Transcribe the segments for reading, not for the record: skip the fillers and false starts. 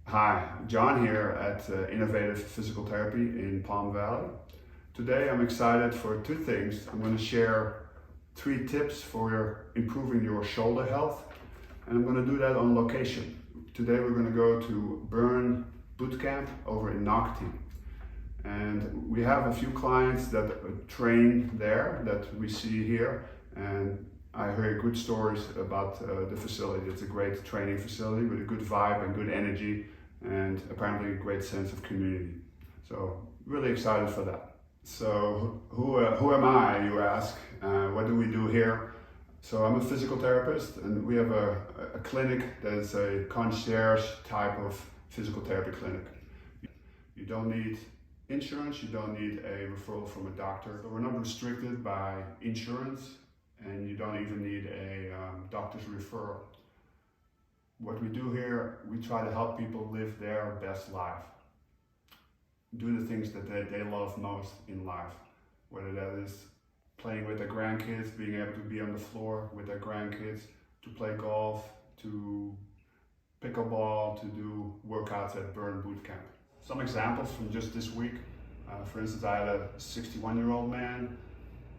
Hi, John here at Innovative Physical Therapy in Palm Valley. Today I'm excited for two things. I'm going to share 3 tips for improving your shoulder health, and I'm going to do that on location. Today we're going to go to Burn Boot Camp over in Nocti. And we have a few clients that train there that we see here, and I hear good stories about the facility. It's a great training facility with a good vibe and good energy, and apparently a great sense of community. So really excited for that. So who am I, you ask? What do we do here? So I'm a physical therapist, and we have a clinic that is a concierge type of physical therapy clinic. You don't need insurance, you don't need a referral from a doctor. So we're not restricted by insurance, and you don't even need a doctor's referral. What we do here, we try to help people live their best life. Do the things that they love most in life, whether that is playing with their grandkids, being able to be on the floor with their grandkids, to play golf, to pickleball, to do workouts at Burn Boot Camp. Some examples from just this week. For instance, I had a 61-year-old man,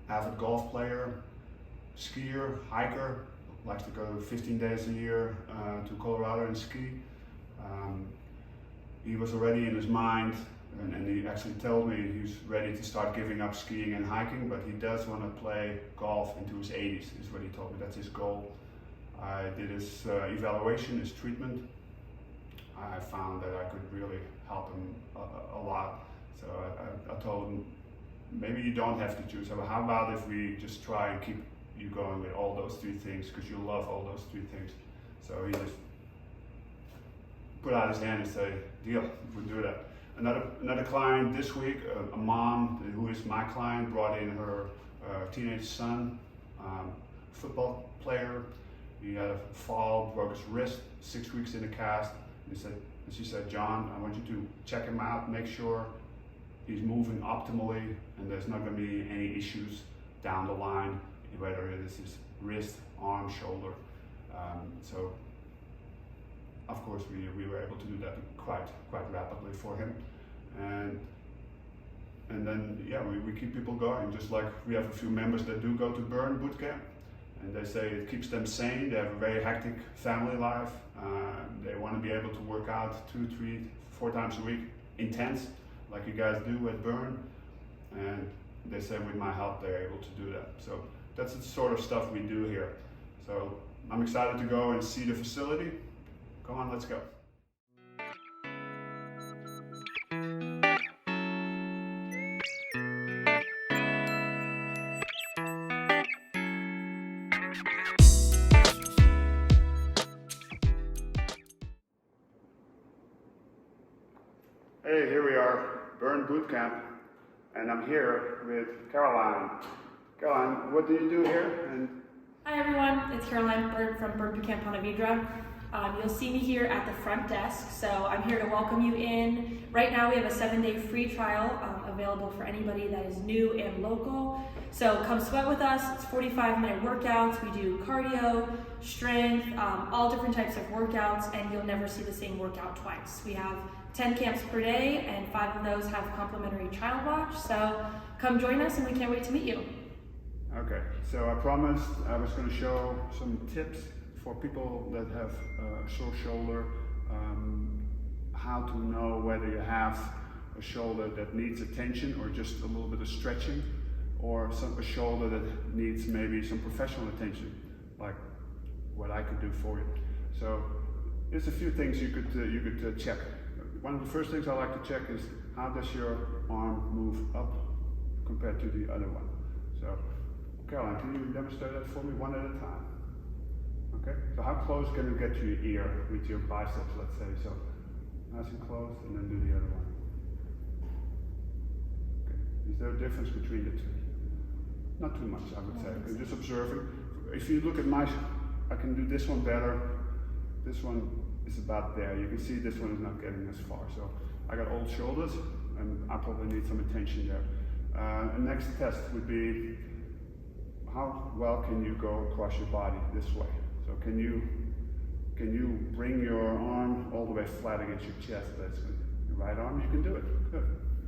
avid golf player, skier, hiker, likes to go 15 days a year to Colorado and ski. He was already in his mind, and he actually told me he's ready to start giving up skiing and hiking, but he does want to play golf into his 80s, is what he told me. That's his goal. I did his evaluation, his treatment. I found that I could really help him a lot. So I told him, maybe you don't have to choose. How about if we just try and keep you going with all those 3 things, because you love all those 3 things. So he just put out his hand and said, deal, we'll do that. Another client this week, a mom who is my client, brought in her teenage son, football player. He had a fall, broke his wrist, 6 weeks in a cast. She said, John, I want you to check him out, make sure he's moving optimally and there's not going to be any issues down the line, whether it is his wrist, arm, shoulder. So of course we were able to do that quite rapidly for him. And then we keep people going, just like we have a few members that do go to Burn Boot Camp, and they say it keeps them sane. They have a very hectic family life. They want to be able to work out 2, 3, 4 times a week, intense, like you guys do at Burn. And they say with my help they're able to do that. So that's the sort of stuff we do here. So I'm excited to go and see the facility. Come on, let's go. Hey, here we are, Burn Boot Camp, and I'm here with Caroline. Caroline, what do you do here? Hi everyone, it's Caroline from Burn Boot Camp Ponte Vedra. You'll see me here at the front desk, so I'm here to welcome you in. Right now we have a 7-day free trial available for anybody that is new and local. So come sweat with us. It's 45-minute workouts. We do cardio, strength, all different types of workouts, and you'll never see the same workout twice. We have 10 camps per day, and 5 of those have complimentary child watch. So come join us, and we can't wait to meet you. Okay, so I promised I was going to show some tips for people that have a sore shoulder, how to know whether you have a shoulder that needs attention or just a little bit of stretching, or a shoulder that needs maybe some professional attention, like what I could do for you. So there's a few things you could check. One of the first things I like to check is, how does your arm move up compared to the other one? So Caroline, can you demonstrate that for me one at a time? Okay, so how close can you get to your ear with your biceps, let's say? So nice and close, and then do the other one. Okay, is there a difference between the 2? Not too much, I would say. Okay, just observing. If you look at I can do this one better. This one is about there. You can see this one is not getting as far. So I got old shoulders, and I probably need some attention there. The next test would be, how well can you go across your body this way? So can you can you bring your arm all the way flat against your chest? That's good. Your right arm, you can do it. Good.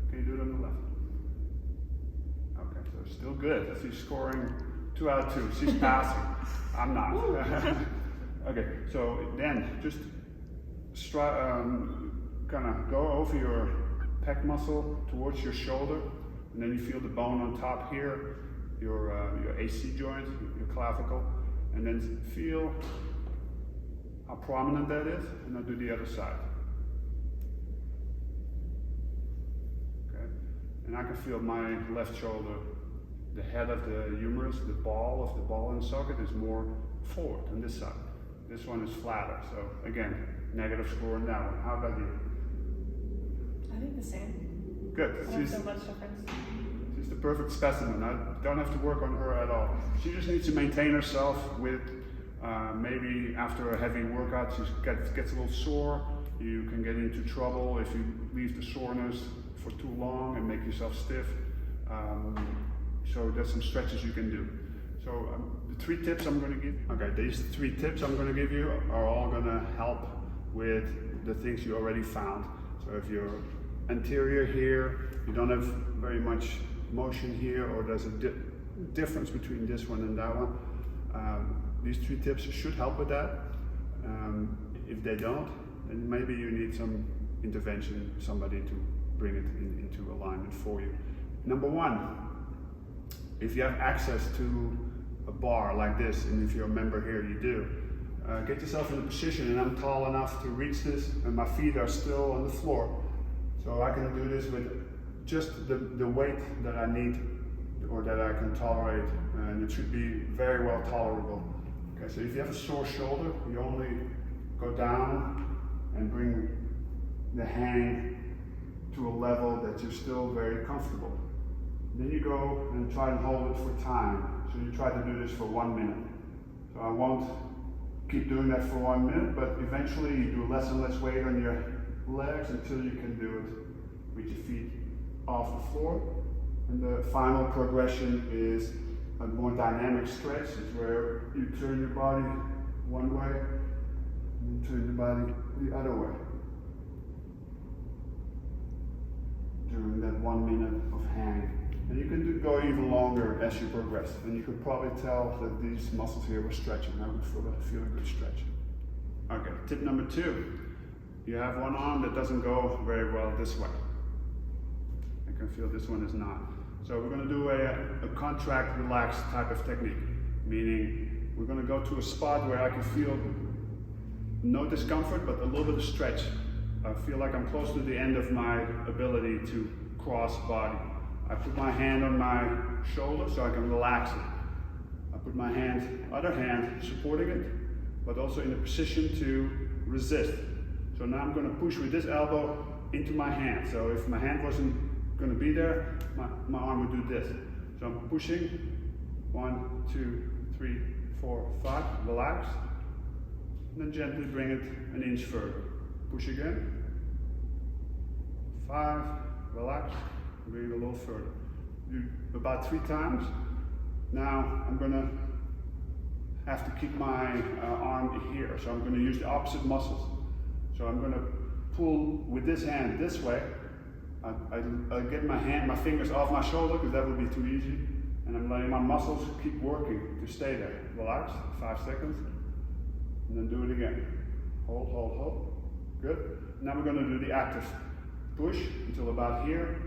Can you do it on the left? Okay, so still good. She's scoring 2 out of 2. She's passing. I'm not. Okay, so then just kind of go over your pec muscle towards your shoulder, and then you feel the bone on top here, your AC joint, your clavicle, and then feel how prominent that is, and I'll do the other side. Okay, and I can feel my left shoulder, the head of the humerus, the ball and socket is more forward on this side. This one is flatter, so again, negative score on that one. How about you? I think the same. Good. Not so much difference. She's the perfect specimen. I don't have to work on her at all. She just needs to maintain herself with maybe after a heavy workout, she gets a little sore. You can get into trouble if you leave the soreness for too long and make yourself stiff. So there's some stretches you can do. So the 3 tips I'm going to give. Okay, these 3 tips I'm going to give you are all going to help with the things you already found. So if you're anterior here, you don't have very much motion here, or there's a difference between this one and that one. These 3 tips should help with that. If they don't, then maybe you need some intervention, somebody to bring it into alignment for you. Number 1, if you have access to a bar like this, and if you're a member here, you do, get yourself in a position, and I'm tall enough to reach this, and my feet are still on the floor. So I can do this with just the weight that I need, or that I can tolerate, and it should be very well tolerable. Okay, so if you have a sore shoulder, you only go down and bring the hand to a level that you're still very comfortable. Then you go and try and hold it for time. So you try to do this for 1 minute. So I won't keep doing that for 1 minute, but eventually you do less and less weight on your legs until you can do it with your feet off the floor. And the final progression is a more dynamic stretch. It's where you turn your body one way and turn your body the other way during that 1 minute of hang. And you can go even longer as you progress. And you could probably tell that these muscles here were stretching. I would feel a good stretch. Okay, tip number 2. You have one arm that doesn't go very well this way. I can feel this one is not. So we're going to do a contract, relax type of technique. Meaning we're going to go to a spot where I can feel no discomfort, but a little bit of stretch. I feel like I'm close to the end of my ability to cross body. I put my hand on my shoulder so I can relax it. I put my other hand supporting it, but also in a position to resist. So now I'm going to push with this elbow into my hand. So if my hand wasn't going to be there, my arm would do this. So I'm pushing, 1, 2, 3, 4, 5, relax. And then gently bring it an inch further. Push again, 5, relax. Bring it a little further. Do about 3 times. Now I'm going to have to keep my arm here. So I'm going to use the opposite muscles. So I'm going to pull with this hand this way. I get my fingers off my shoulder because that would be too easy. And I'm letting my muscles keep working to stay there. Relax, 5 seconds. And then do it again. Hold, hold, hold. Good. Now we're going to do the active. Push until about here.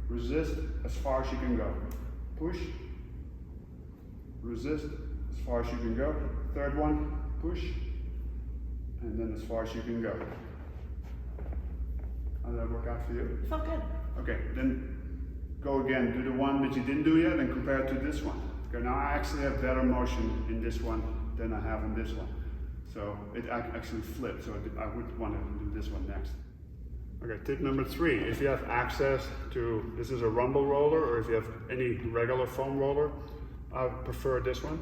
Resist as far as you can go. Push. Resist as far as you can go. Third one, push. And then as far as you can go. How did that work out for you? It felt good. Okay, then go again. Do the one that you didn't do yet and compare it to this one. Okay, now I actually have better motion in this one than I have in this one. So it actually flipped, so I would want to do this one next. Okay, tip number 3, if you have access to, this is a rumble roller, or if you have any regular foam roller, I prefer this one,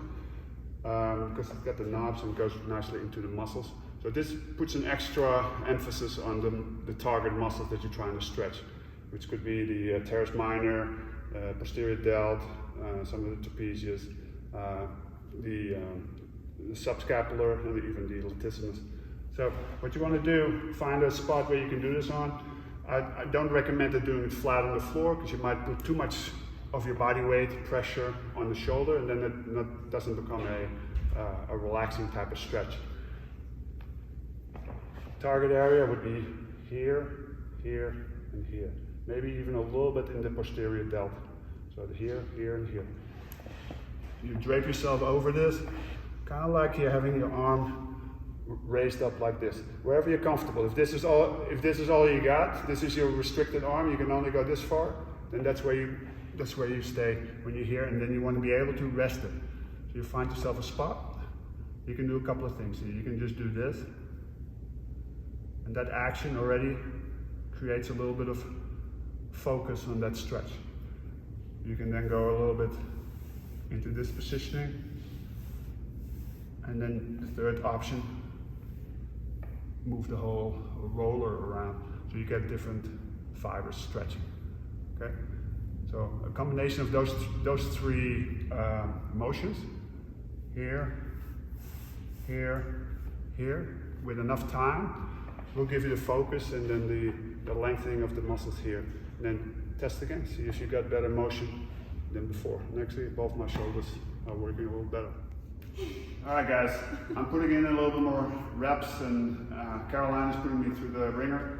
because it's got the knobs and goes nicely into the muscles. So this puts an extra emphasis on the target muscles that you're trying to stretch, which could be the teres minor, posterior delt, some of the trapezius, the subscapular, and even the latissimus. So what you want to do, find a spot where you can do this on. I don't recommend doing it flat on the floor because you might put too much of your body weight pressure on the shoulder, and then it doesn't become a relaxing type of stretch. Target area would be here, here, and here. Maybe even a little bit in the posterior delt. So here, here, and here. You drape yourself over this, kind of like you're having your arm raised up like this, wherever you're comfortable. If this is all you got, this is your restricted arm, you can only go this far, then that's where you stay when you're here, and then you want to be able to rest it. So you find yourself a spot. You can do a couple of things here. You can just do this, and that action already creates a little bit of focus on that stretch. You can then go a little bit into this positioning, and then the third option, move the whole roller around so you get different fibers stretching. Okay, so a combination of those three motions, here, here, here, with enough time, will give you the focus and then the lengthening of the muscles here. And then test again, see if you got better motion than before. And actually, both my shoulders are working a little better. All right, guys, I'm putting in a little bit more reps, and Caroline is putting me through the ringer.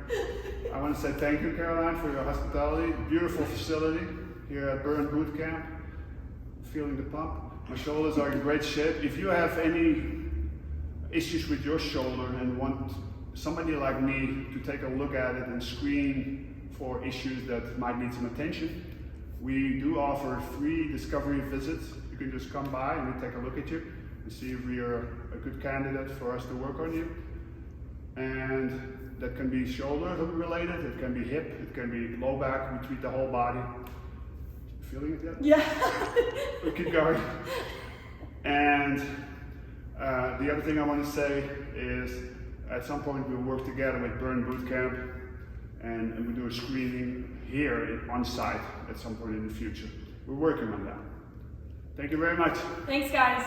I want to say thank you, Caroline, for your hospitality. Beautiful facility here at Burn Boot Camp. Feeling the pump. My shoulders are in great shape. If you have any issues with your shoulder and want somebody like me to take a look at it and screen for issues that might need some attention, we do offer free discovery visits. You can just come by and we take a look at you and see if we are a good candidate for us to work on you. And that can be shoulder related, it can be hip, it can be low back. We treat the whole body. Feeling it yet? Yeah. We'll keep going. And the other thing I want to say is, at some point we'll work together with Burn Boot Camp, and we do a screening here on site at some point in the future. We're working on that. Thank you very much. Thanks, guys.